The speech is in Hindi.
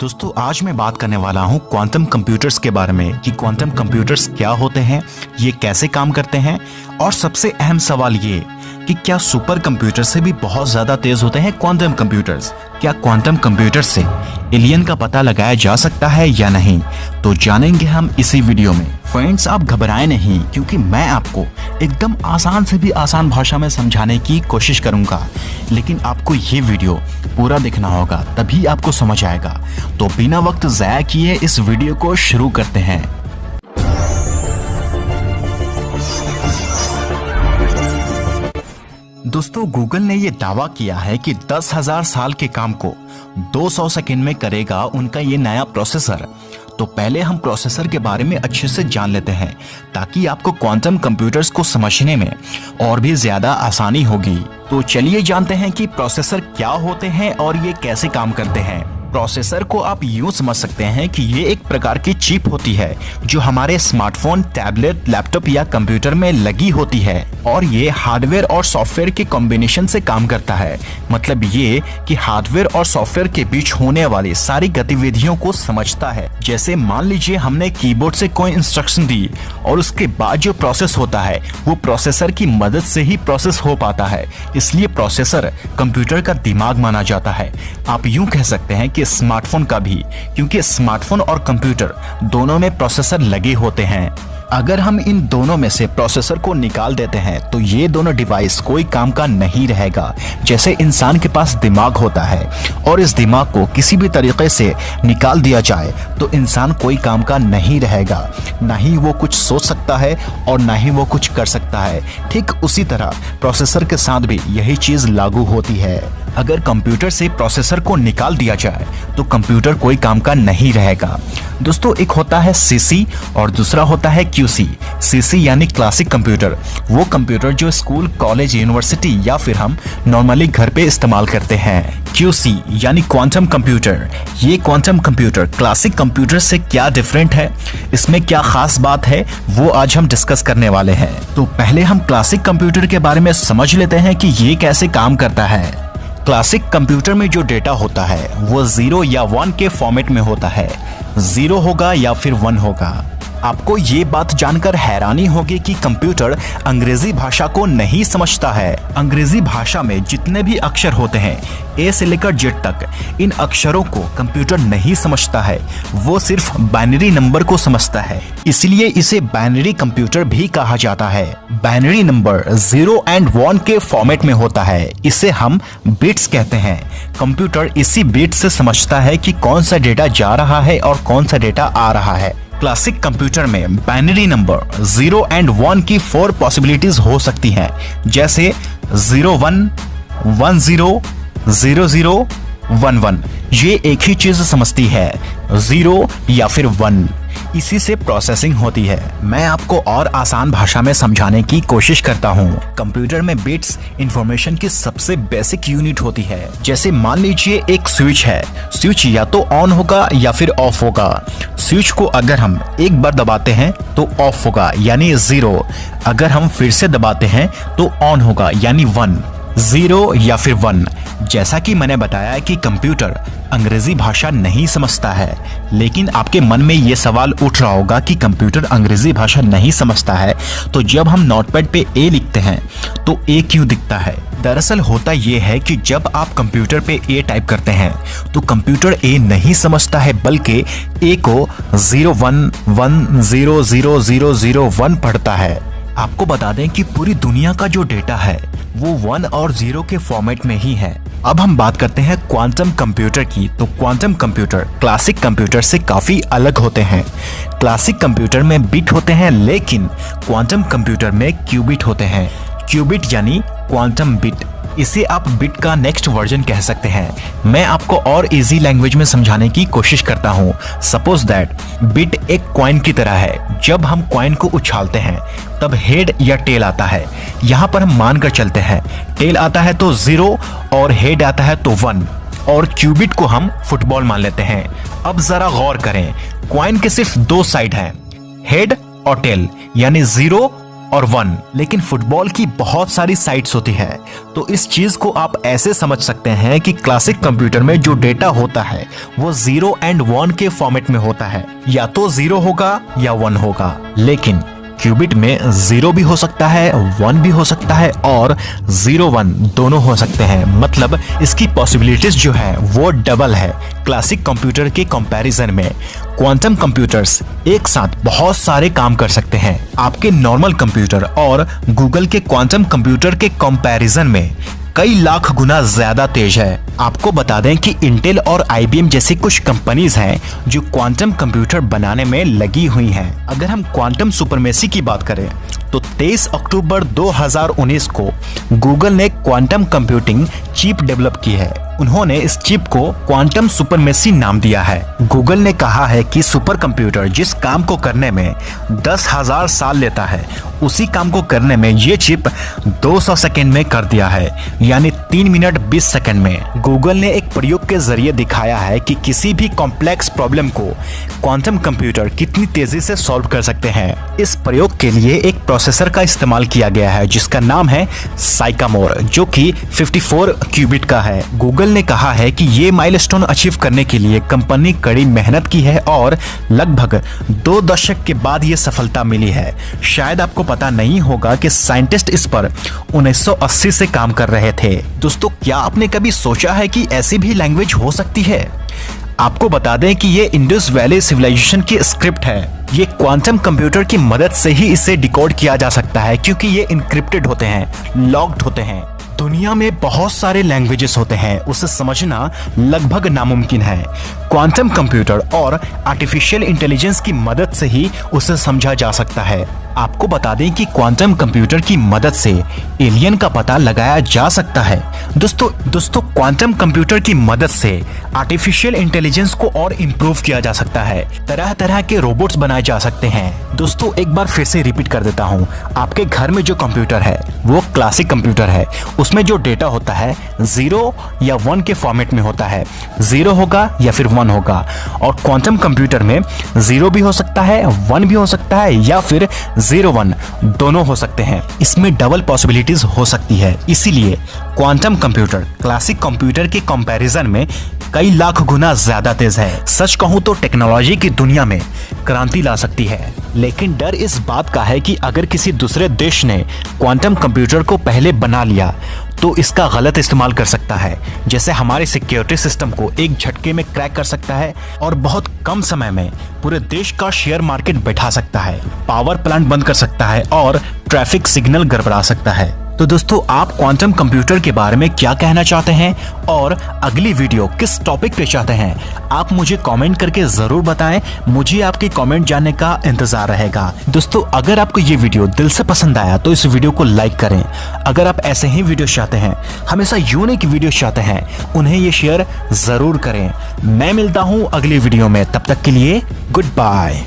दोस्तों आज मैं बात करने वाला हूं क्वांटम कंप्यूटर्स के बारे में कि क्वांटम कंप्यूटर्स क्या होते हैं, ये कैसे काम करते हैं और सबसे अहम सवाल ये कि क्या सुपर कंप्यूटर से भी बहुत ज्यादा तेज होते हैं क्वांटम कंप्यूटर्स। क्या क्वांटम कंप्यूटर से एलियन का पता लगाया जा सकता है या नहीं, तो जानेंगे हम इसी वीडियो में। फ्रेंड्स आप घबराएं नहीं, क्योंकि मैं आपको एकदम आसान से भी आसान भाषा में समझाने की कोशिश करूंगा, लेकिन आपको ये वीडियो पूरा देखना होगा, तभी आपको समझ आएगा। तो बिना वक्त ज़ाया किए इस वीडियो को शुरू करते हैं। दोस्तों गूगल ने ये दावा किया है कि 10,000 साल के काम को 200 सेकंड में करेगा उनका ये नया प्रोसेसर। तो पहले हम प्रोसेसर के बारे में अच्छे से जान लेते हैं, ताकि आपको क्वांटम कंप्यूटर्स को समझने में और भी ज्यादा आसानी होगी। तो चलिए जानते हैं कि प्रोसेसर क्या होते हैं और ये कैसे काम करते हैं। प्रोसेसर को आप यूं समझ सकते हैं कि ये एक प्रकार की चिप होती है जो हमारे स्मार्टफोन, टैबलेट, लैपटॉप या कंप्यूटर में लगी होती है, और ये हार्डवेयर और सॉफ्टवेयर के कॉम्बिनेशन से काम करता है। मतलब ये कि हार्डवेयर और सॉफ्टवेयर के बीच होने वाली सारी गतिविधियों को समझता है। जैसे मान लीजिए हमने कीबोर्ड से कोई इंस्ट्रक्शन दी और उसके बाद जो प्रोसेस होता है वो प्रोसेसर की मदद से ही प्रोसेस हो पाता है, इसलिए प्रोसेसर कंप्यूटर का दिमाग माना जाता है। आप यूं कह सकते हैं कि स्मार्टफोन का भी, क्योंकि स्मार्टफोन और कंप्यूटर दोनों में प्रोसेसर लगे होते हैं। अगर हम इन दोनों में से प्रोसेसर को निकाल देते हैं तो ये दोनों डिवाइस कोई काम का नहीं रहेगा। जैसे इंसान के पास दिमाग होता है और इस दिमाग को किसी भी तरीके से निकाल दिया जाए तो इंसान कोई काम का नहीं रहेगा, ना ही वो कुछ सोच सकता है और ना ही वो कुछ कर सकता है। ठीक उसी तरह प्रोसेसर के साथ भी यही चीज लागू होती है। अगर कंप्यूटर से प्रोसेसर को निकाल दिया जाए तो कंप्यूटर कोई काम का नहीं रहेगा। दोस्तों एक होता है सीसी और दूसरा होता है क्यूसी। सीसी यानी क्लासिक कंप्यूटर, वो कंप्यूटर जो स्कूल, कॉलेज, यूनिवर्सिटी या फिर हम नॉर्मली घर पे इस्तेमाल करते हैं। क्यूसी यानी क्वांटम कंप्यूटर। ये क्वांटम कंप्यूटर क्लासिक कंप्यूटर से क्या डिफरेंट है, इसमें क्या खास बात है, वो आज हम डिस्कस करने वाले हैं। तो पहले हम क्लासिक कंप्यूटर के बारे में समझ लेते हैं कि ये कैसे काम करता है। क्लासिक कंप्यूटर में जो डेटा होता है वो 0 या 1 के फॉर्मेट में होता है। 0 होगा या फिर 1 होगा। आपको ये बात जानकर हैरानी होगी कि कंप्यूटर अंग्रेजी भाषा को नहीं समझता है। अंग्रेजी भाषा में जितने भी अक्षर होते हैं ए से लेकर जेड तक, इन अक्षरों को कंप्यूटर नहीं समझता है, वो सिर्फ बाइनरी नंबर को समझता है। इसलिए इसे बाइनरी कंप्यूटर भी कहा जाता है। बाइनरी नंबर 0 और 1 के फॉर्मेट में होता है, इसे हम बिट्स कहते हैं। कंप्यूटर इसी बिट से समझता है कि कौन सा डेटा जा रहा है और कौन सा डेटा आ रहा है। क्लासिक कंप्यूटर में बाइनरी नंबर 0 और 1 की 4 पॉसिबिलिटीज हो सकती हैं, जैसे 01, 10, 00, 11। ये एक ही चीज समझती है, 0 या फिर 1। इसी से प्रोसेसिंग होती है। मैं आपको और आसान भाषा में समझाने की कोशिश करता हूँ। कंप्यूटर में बिट्स इंफॉर्मेशन की सबसे बेसिक यूनिट होती है। जैसे मान लीजिए एक स्विच है, स्विच या तो ऑन होगा या फिर ऑफ होगा। स्विच को अगर हम एक बार दबाते हैं तो ऑफ होगा यानी 0, अगर हम फिर से दबाते हैं तो ऑन होगा यानी 1। 0 या फिर 1। जैसा कि मैंने बताया कि कंप्यूटर अंग्रेजी भाषा नहीं समझता है, लेकिन आपके मन में ये सवाल उठ रहा होगा कि कंप्यूटर अंग्रेजी भाषा नहीं समझता है तो जब हम नोटपैड पे ए लिखते हैं तो ए क्यों दिखता है। दरअसल होता ये है कि जब आप कंप्यूटर पे ए टाइप करते हैं तो कंप्यूटर ए नहीं समझता है, बल्कि ए को 0110000001 पढ़ता है। आपको बता दें कि पूरी दुनिया का जो डेटा है वो 1 और 0 के फॉर्मेट में ही है। अब हम बात करते हैं क्वांटम कंप्यूटर की। तो क्वांटम कंप्यूटर क्लासिक कंप्यूटर से काफी अलग होते हैं। क्लासिक कंप्यूटर में बिट होते हैं, लेकिन क्वांटम कंप्यूटर में क्यूबिट होते हैं। क्यूबिट यानी क्वांटम बिट, इसे आप बिट का नेक्स्ट वर्जन कह सकते हैं। मैं आपको और इजी लैंग्वेज में समझाने की कोशिश करता हूँ। सपोज दैट बिट एक कॉइन की तरह है। जब हम कॉइन को उछालते हैं तब हेड या टेल आता है। यहाँ पर हम मानकर चलते हैं टेल आता है तो 0 और हेड आता है तो 1, और क्यूबिट को हम फुटबॉल मान लेते हैं। अब जरा गौर करें, कॉइन के सिर्फ 2 साइड हैं, हेड और टेल, यानी 0 और 1, लेकिन फुटबॉल की बहुत सारी साइड्स होती है। तो इस चीज को आप ऐसे समझ सकते हैं कि क्लासिक कंप्यूटर में जो डेटा होता है वो 0 एंड 1 के फॉर्मेट में होता है, या तो 0 होगा या 1 होगा। लेकिन क्यूबिट में 0 भी हो सकता है, 1 भी हो सकता है और 0 1 दोनों हो सकते हैं। मतलब इसकी पॉसिबिलिटीज जो है वो डबल है क्लासिक कंप्यूटर के कंपैरिजन में। क्वांटम कंप्यूटर्स एक साथ बहुत सारे काम कर सकते हैं आपके नॉर्मल कंप्यूटर और गूगल के क्वांटम कंप्यूटर के कंपैरिजन में कई लाख गुना ज्यादा तेज है। आपको बता दें कि इंटेल और IBM जैसी कुछ कंपनीज हैं जो क्वांटम कंप्यूटर बनाने में लगी हुई हैं। अगर हम क्वांटम सुपरमेसी की बात करें तो 23 अक्टूबर 2019 को गूगल ने क्वांटम कंप्यूटिंग चिप डेवलप की है। उन्होंने इस चिप को क्वांटम सुपरमेसी नाम दिया है। गूगल ने कहा है कि सुपर कंप्यूटर जिस काम को करने में 10,000 साल लेता है, उसी काम को करने में ये चिप 200 सेकेंड में कर दिया है, यानी 3 मिनट 20 सेकेंड में। गूगल ने एक प्रयोग के जरिए दिखाया है कि किसी भी कॉम्प्लेक्स प्रॉब्लम को क्वांटम कंप्यूटर कितनी तेजी से सॉल्व कर सकते हैं। इस प्रयोग के लिए एक प्रोसेसर का इस्तेमाल किया गया है जिसका नाम है साइकामोर, जो कि 54 क्यूबिट का है। गूगल ने कहा है कि ये माइलस्टोन अचीव करने के लिए कंपनी कड़ी मेहनत की है और लगभग 2 दशक के बाद ये सफलता मिली है। शायद आपको पता नहीं होगा कि साइंटिस्ट इस पर 1980 से काम कर रहे थे। दोस्तों, क्या आपने कभी सोचा है कि ऐसी भी लैंग्वेज हो सकती है? आपको बता दें कि ये इंडस वैली सिविलाइजेशन की स्क्रिप्ट है। ये क्वांटम कंप्यूटर की मदद से ही इसे डिकोड किया जा सकता है क्योंकि ये इनक्रिप्टेड होते हैं, लॉक्ड होते हैं। दुनिया में बहुत सारे लैंग्वेजेस होते हैं, उसे समझना लगभग नामुमकिन है। क्वांटम कंप्यूटर और आर्टिफिशियल इंटेलिजेंस की मदद से ही उसे समझा जा सकता है। आपको बता दें कि क्वांटम कंप्यूटर की मदद से एलियन का पता लगाया जा सकता है। दोस्तों क्वांटम कंप्यूटर की मदद से आर्टिफिशियल इंटेलिजेंस को और इम्प्रूव किया जा सकता है। तरह तरह के रोबोट्स बनाए जा सकते हैं। दोस्तों, एक बार फिर से रिपीट कर देता हूँ, आपके घर में जो कंप्यूटर है वो क्लासिक कंप्यूटर है। उसमें जो डेटा होता है 0 या 1 के फॉर्मेट में होता है। 0 होगा या फिर 1 होगा। और क्वांटम कंप्यूटर में 0 भी हो सकता है, 1 भी हो सकता है या फिर 0 1 दोनों हो सकते हैं। इसमें डबल पॉसिबिलिटीज हो सकती है। इसीलिए क्वांटम कंप्यूटर क्लासिक कंप्यूटर के कंपैरिजन में कई लाख गुना ज्यादा तेज है। सच कहूं तो टेक्नोलॉजी की दुनिया में क्रांति ला सकती है। लेकिन डर इस बात का है कि अगर किसी दूसरे देश ने क्वांटम कंप्यूटर को पहले बना लिया तो इसका गलत इस्तेमाल कर सकता है, जैसे हमारे सिक्योरिटी सिस्टम को एक झटके में क्रैक कर सकता है और बहुत कम समय में पूरे देश का शेयर मार्केट बैठा सकता है, पावर प्लांट बंद कर सकता है और ट्रैफिक सिग्नल गड़बड़ा सकता है। तो दोस्तों, आप क्वांटम कंप्यूटर के बारे में क्या कहना चाहते हैं और अगली वीडियो किस टॉपिक पे चाहते हैं, आप मुझे कमेंट करके जरूर बताएं। मुझे आपके कमेंट जानने का इंतजार रहेगा। दोस्तों, अगर आपको ये वीडियो दिल से पसंद आया तो इस वीडियो को लाइक करें। अगर आप ऐसे ही वीडियो चाहते हैं, हमेशा यूनिक वीडियो चाहते हैं, उन्हें ये शेयर जरूर करें। मैं मिलता हूँ अगली वीडियो में, तब तक के लिए गुड बाय।